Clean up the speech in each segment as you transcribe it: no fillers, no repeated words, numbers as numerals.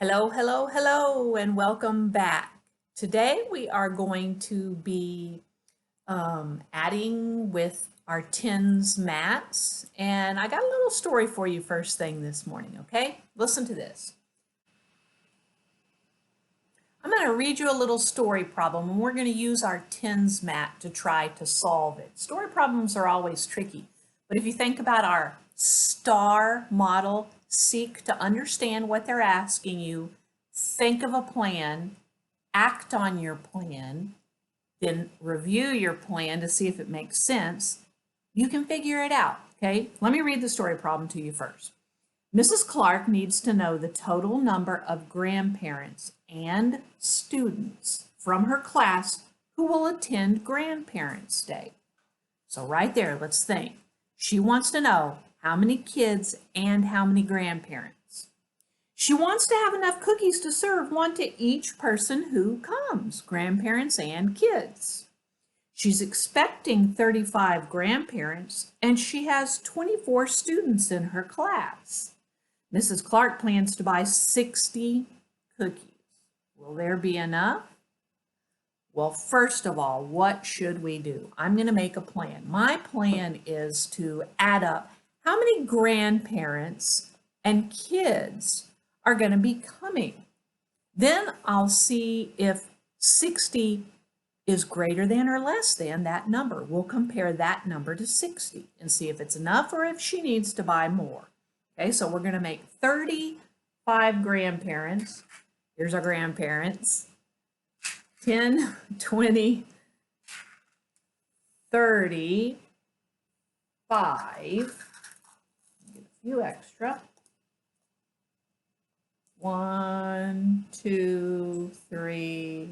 Hello, hello, hello, and welcome back. Today we are going to be adding with our tens mats, and I got a little story for you first thing this morning, okay? Listen to this. I'm going to read you a little story problem, and we're going to use our tens mat to try to solve it. Story problems are always tricky, but if you think about our STAR model, seek to understand what they're asking you, think of a plan, act on your plan, then review your plan to see if it makes sense, you can figure it out, okay? Let me read the story problem to you first. Mrs. Clark needs to know the total number of grandparents and students from her class who will attend Grandparents' Day. So right there, let's think. She wants to know how many kids and how many grandparents. She wants to have enough cookies to serve one to each person who comes, grandparents and kids. She's expecting 35 grandparents and she has 24 students in her class. Mrs. Clark plans to buy 60 cookies. Will there be enough? Well, first of all, what should we do? I'm going to make a plan. My plan is to add up how many grandparents and kids are going to be coming. Then I'll see if 60 is greater than or less than that number. We'll compare that number to 60 and see if it's enough or if she needs to buy more. Okay, so we're going to make 35 grandparents. Here's our grandparents. 10, 20, 35. Get a few extra. 1, 2, 3,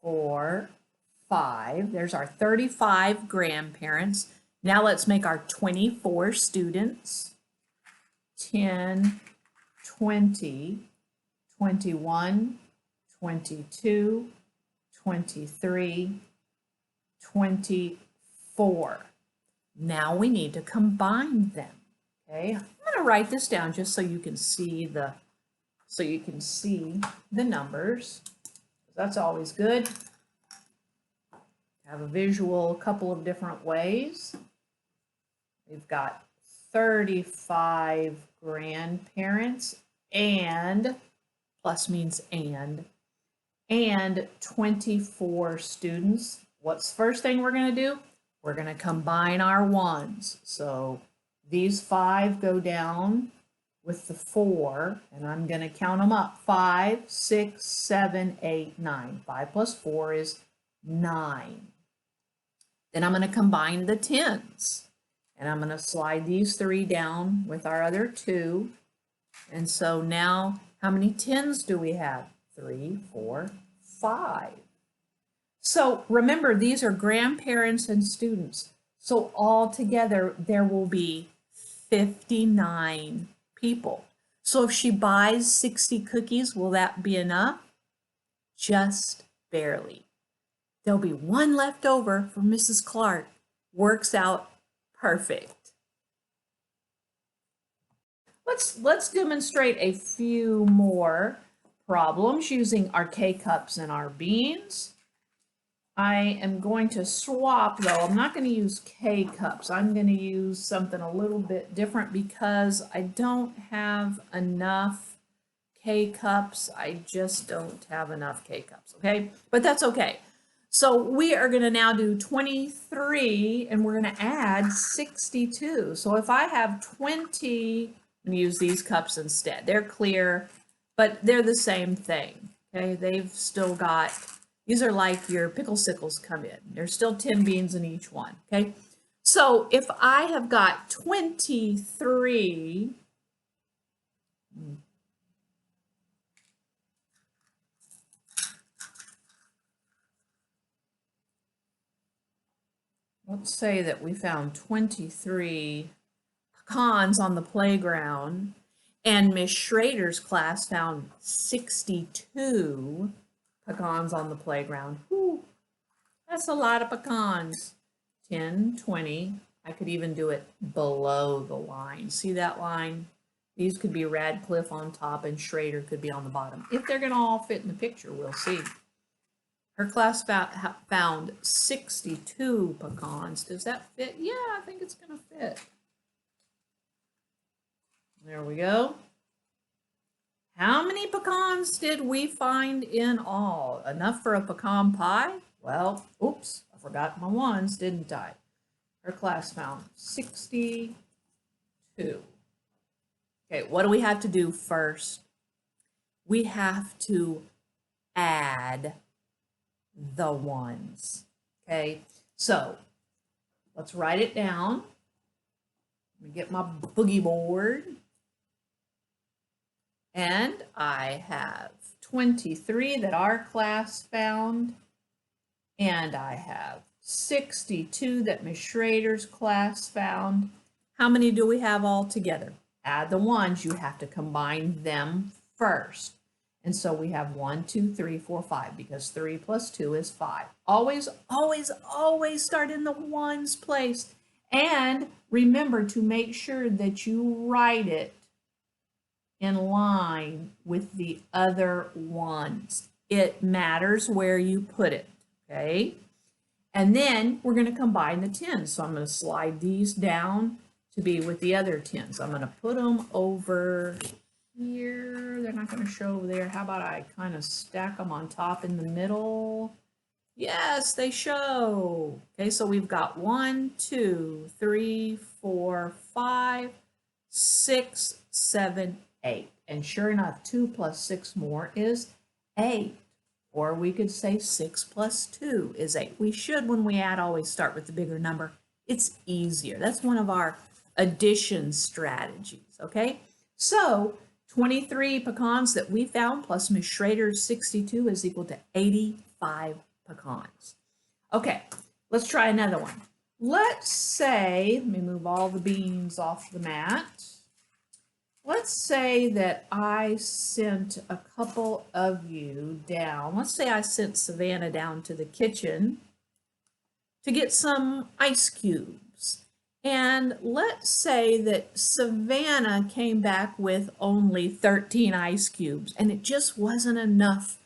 4, 5. There's our 35 grandparents. Now let's make our 24 students. 10, 20, 21, 22, 23, 24. Now we need to combine them. Okay, I'm going to write this down just so you can see the numbers. That's always good. Have a visual a couple of different ways. We've got 35 grandparents and plus means and 24 students. What's the first thing we're going to do? We're going to combine our ones. So these 5 go down with the 4, and I'm going to count them up. 5, 6, 7, 8, 9. 5 plus 4 is 9. Then I'm going to combine the tens, and I'm going to slide these 3 down with our other 2. And so now, how many tens do we have? 3, 4, 5. So remember, these are grandparents and students. So all together, there will be 59 people. So if she buys 60 cookies, will that be enough? Just barely. There'll be one left over for Mrs. Clark. Works out perfect. Let's demonstrate a few more problems using our K-cups and our beans. I am going to swap though. I'm not going to use K-cups. I'm going to use something a little bit different because I don't have enough K-cups. I just don't have enough K-cups, okay? But that's okay. So we are going to now do 23 and we're going to add 62. So if I have 20, I'm going to use these cups instead. They're clear, but they're the same thing, okay? They've still got, these are like your pickle sickles come in. There's still 10 beans in each one, okay? So if I have got 23, let's say that we found 23 pecans on the playground and Miss Schrader's class found 62 pecans on the playground. Whew, that's a lot of pecans. 10, 20. I could even do it below the line. See that line? These could be Radcliffe on top and Schrader could be on the bottom. If they're going to all fit in the picture, we'll see. Her class found 62 pecans. Does that fit? Yeah, I think it's going to fit. There we go. How many pecans did we find in all? Enough for a pecan pie? Well, oops, I forgot my ones, didn't I? Her class found 62. Okay, what do we have to do first? We have to add the ones. Okay, so let's write it down. Let me get my boogie board. And I have 23 that our class found. And I have 62 that Ms. Schrader's class found. How many do we have all together? Add the ones. You have to combine them first. And so we have 1, 2, 3, 4, 5, because 3 plus 2 is 5. Always, always, always start in the ones place. And remember to make sure that you write it in line with the other ones. It matters where you put it, okay? And then we're going to combine the 10s. So I'm going to slide these down to be with the other 10s. I'm going to put them over here. They're not going to show over there. How about I kind of stack them on top in the middle? Yes, they show. Okay, so we've got 1, 2, 3, 4, 5, 6, 7, 8. And sure enough, 2 plus 6 more is 8. Or we could say 6 plus 2 is 8. We should, when we add, always start with the bigger number. It's easier. That's one of our addition strategies, okay? So 23 pecans that we found plus Ms. Schrader's 62 is equal to 85 pecans. Okay, let's try another one. Let's say, let me move all the beans off the mat. Let's say that I sent a couple of you down. Let's say I sent Savannah down to the kitchen to get some ice cubes. And let's say that Savannah came back with only 13 ice cubes, and it just wasn't enough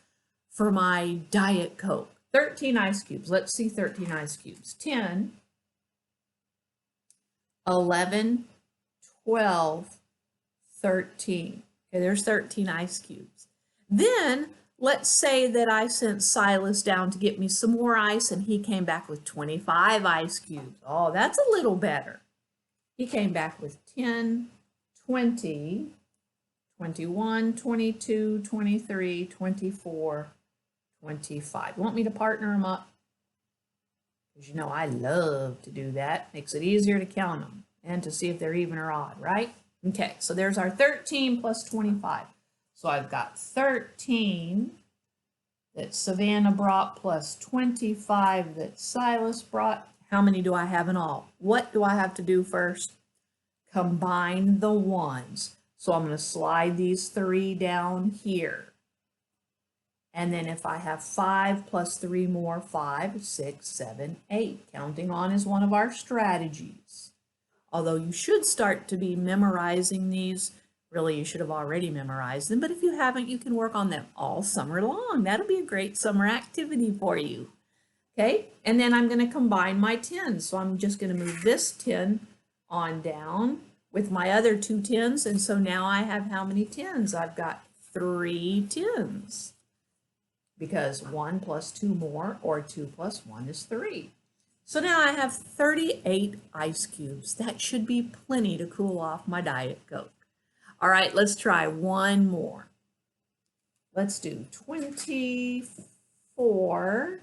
for my Diet Coke. 13 ice cubes. Let's see 13 ice cubes. 10, 11, 12, 13. Okay, there's 13 ice cubes. Then let's say that I sent Silas down to get me some more ice and he came back with 25 ice cubes. Oh, that's a little better. He came back with 10, 20, 21, 22, 23, 24, 25. You want me to partner them up? Because you know I love to do that. Makes it easier to count them and to see if they're even or odd, right? Okay, so there's our 13 plus 25. So I've got 13 that Savannah brought plus 25 that Silas brought. How many do I have in all? What do I have to do first? Combine the ones. So I'm going to slide these 3 down here. And then if I have 5 plus 3 more, 5, 6, 7, 8. Counting on is one of our strategies. Although you should start to be memorizing these. Really, you should have already memorized them. But if you haven't, you can work on them all summer long. That'll be a great summer activity for you. Okay, and then I'm going to combine my 10s. So I'm just going to move this 10 on down with my other 2 10s. And so now I have how many 10s? I've got 3 10s. Because 1 plus 2 more, or 2 plus 1 is 3. So now I have 38 ice cubes. That should be plenty to cool off my Diet Coke. All right, let's try one more. Let's do 24.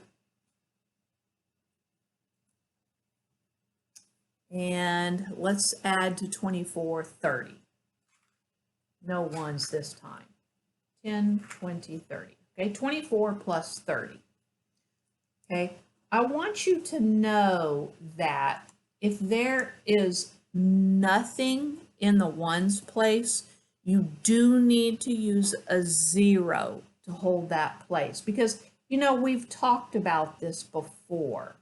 And let's add to 24, 30. No ones this time. 10, 20, 30. Okay, 24 plus 30. Okay. I want you to know that if there is nothing in the ones place, you do need to use a 0 to hold that place. Because, you know, we've talked about this before.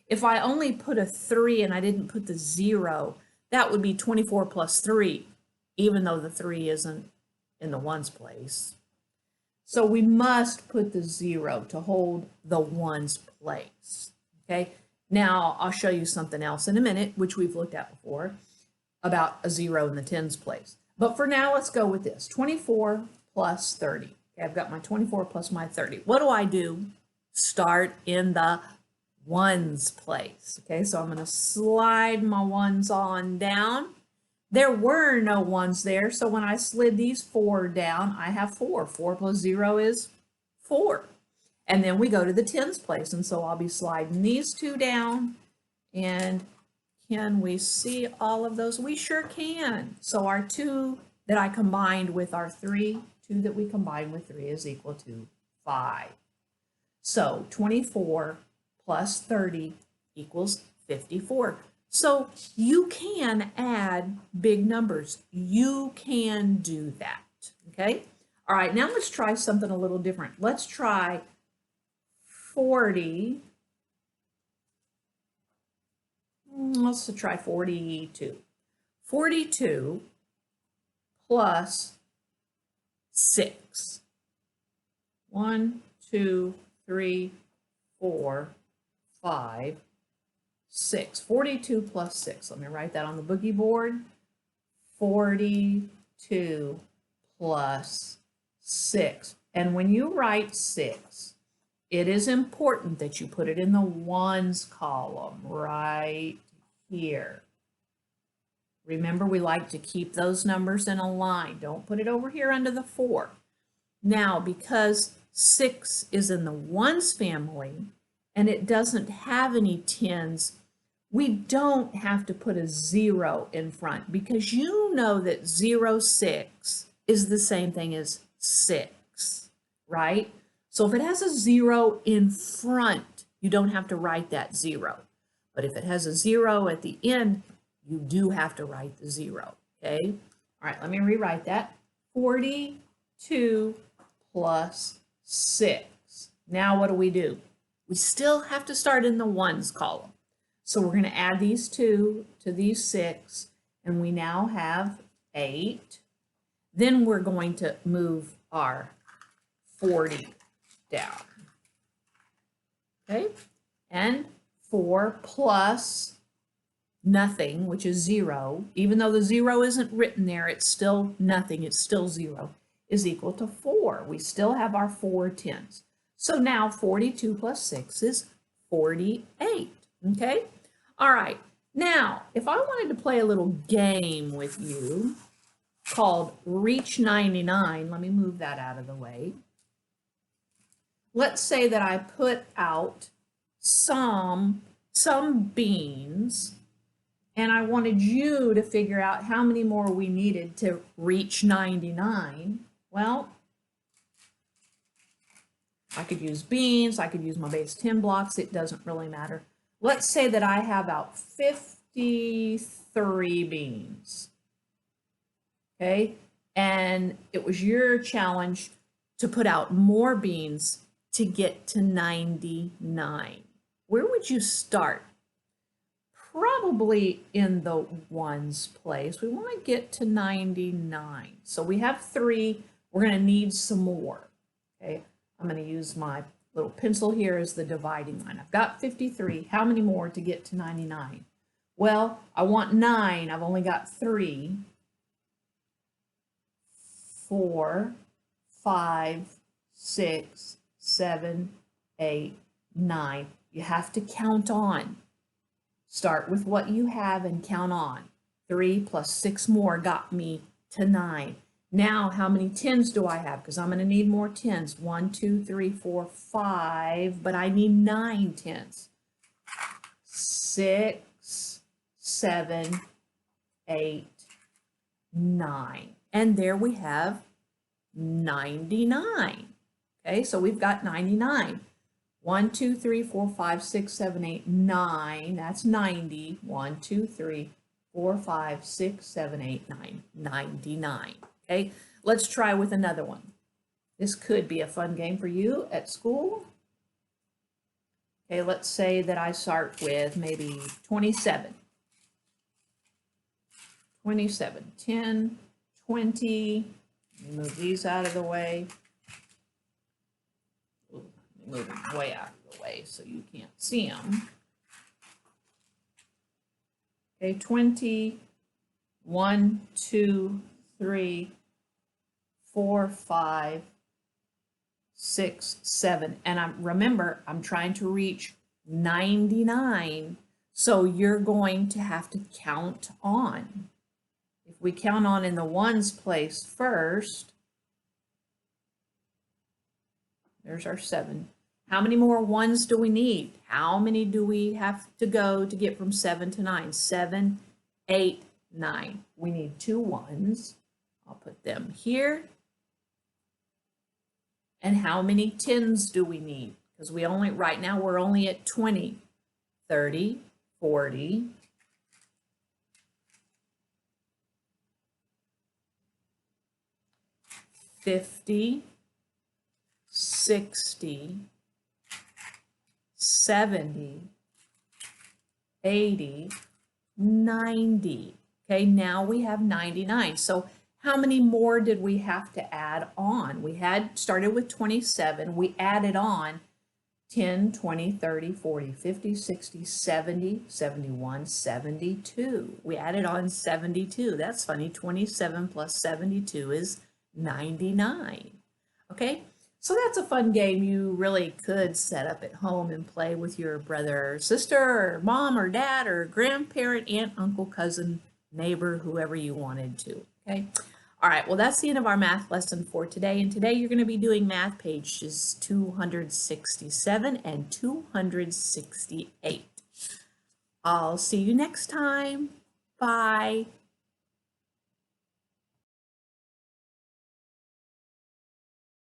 If I only put a 3 and I didn't put the 0, that would be 24 plus 3. even though the 3 isn't in the ones place. So we must put the 0 to hold the ones place, okay? Now I'll show you something else in a minute, which we've looked at before, about a 0 in the tens place. But for now, let's go with this, 24 plus 30. Okay, I've got my 24 plus my 30. What do? Start in the ones place. Okay, so I'm going to slide my ones on down. There were no ones there, so when I slid these 4 down, I have 4. 4 plus 0 is 4. And then we go to the tens place, and so I'll be sliding these 2 down. And can we see all of those? We sure can. So our 2 that I combined with our 3, 2 that we combined with 3 is equal to 5. So 24 plus 30 equals 54. So you can add big numbers. You can do that, okay? All right, now let's try something a little different. Let's try 40. Let's try 42. 42 plus 6. 1, 2, 3, 4, 5, 6. 42 plus 6. Let me write that on the boogie board. 42 plus 6. And when you write 6, it is important that you put it in the ones column right here. Remember, we like to keep those numbers in a line. Don't put it over here under the 4. Now, because 6 is in the ones family and it doesn't have any tens, we don't have to put a 0 in front because you know that 0, 6 is the same thing as 6, right? So if it has a 0 in front, you don't have to write that 0. But if it has a 0 at the end, you do have to write the 0, okay? All right, let me rewrite that. 42 plus 6. Now what do? We still have to start in the ones column. So we're going to add these 2 to these 6, and we now have 8. Then we're going to move our 40 down. Okay, and 4 plus nothing, which is 0, even though the 0 isn't written there, it's still nothing, it's still 0, is equal to 4. We still have our 4 tens. So now 42 plus 6 is 48, okay? All right, now if I wanted to play a little game with you called Reach 99, let me move that out of the way. Let's say that I put out some beans and I wanted you to figure out how many more we needed to reach 99. Well, I could use beans, I could use my base 10 blocks, it doesn't really matter. Let's say that I have out 53 beans, okay? And it was your challenge to put out more beans to get to 99. Where would you start? Probably in the ones place. We want to get to 99. So we have 3. We're going to need some more. Okay, I'm going to use my little pencil here as the dividing line. I've got 53. How many more to get to 99? Well, I want 9. I've only got 3. 4, 5, 6, 7, 8, 9. You have to count on. Start with what you have and count on. 3 plus 6 more got me to 9. Now, how many tens do I have? Because I'm going to need more tens. 1, 2, 3, 4, 5, but I need 9 tens. 6, 7, 8, 9. And there we have 99. Okay, so we've got 99. 1, 2, 3, 4, 5, 6, 7, 8, 9. That's 90. 1, 2, 3, 4, 5, 6, 7, 8, 9. 99. Okay, let's try with another one. This could be a fun game for you at school. Okay, let's say that I start with maybe 27. 27. 10, 20, move these out of the way. Ooh, move them way out of the way so you can't see them. Okay, 20, 1, 2, 3, 4, 5, 6, 7. And remember, I'm trying to reach 99. So you're going to have to count on. If we count on in the ones place first, there's our 7. How many more ones do we need? How many do we have to go to get from 7 to 9? 7, 8, 9. We need 2 ones. I'll put them here. And how many 10s do we need? Because right now we're only at 20, 30, 40, 50, 60, 70, 80, 90. Okay, now we have 99. So how many more did we have to add on? We had started with 27. We added on 10, 20, 30, 40, 50, 60, 70, 71, 72. We added on 72. That's funny. 27 plus 72 is 99. Okay, so that's a fun game you really could set up at home and play with your brother or sister or mom or dad or grandparent, aunt, uncle, cousin, neighbor, whoever you wanted to. Okay. All right, well, that's the end of our math lesson for today. And today you're going to be doing math pages 267 and 268. I'll see you next time. Bye.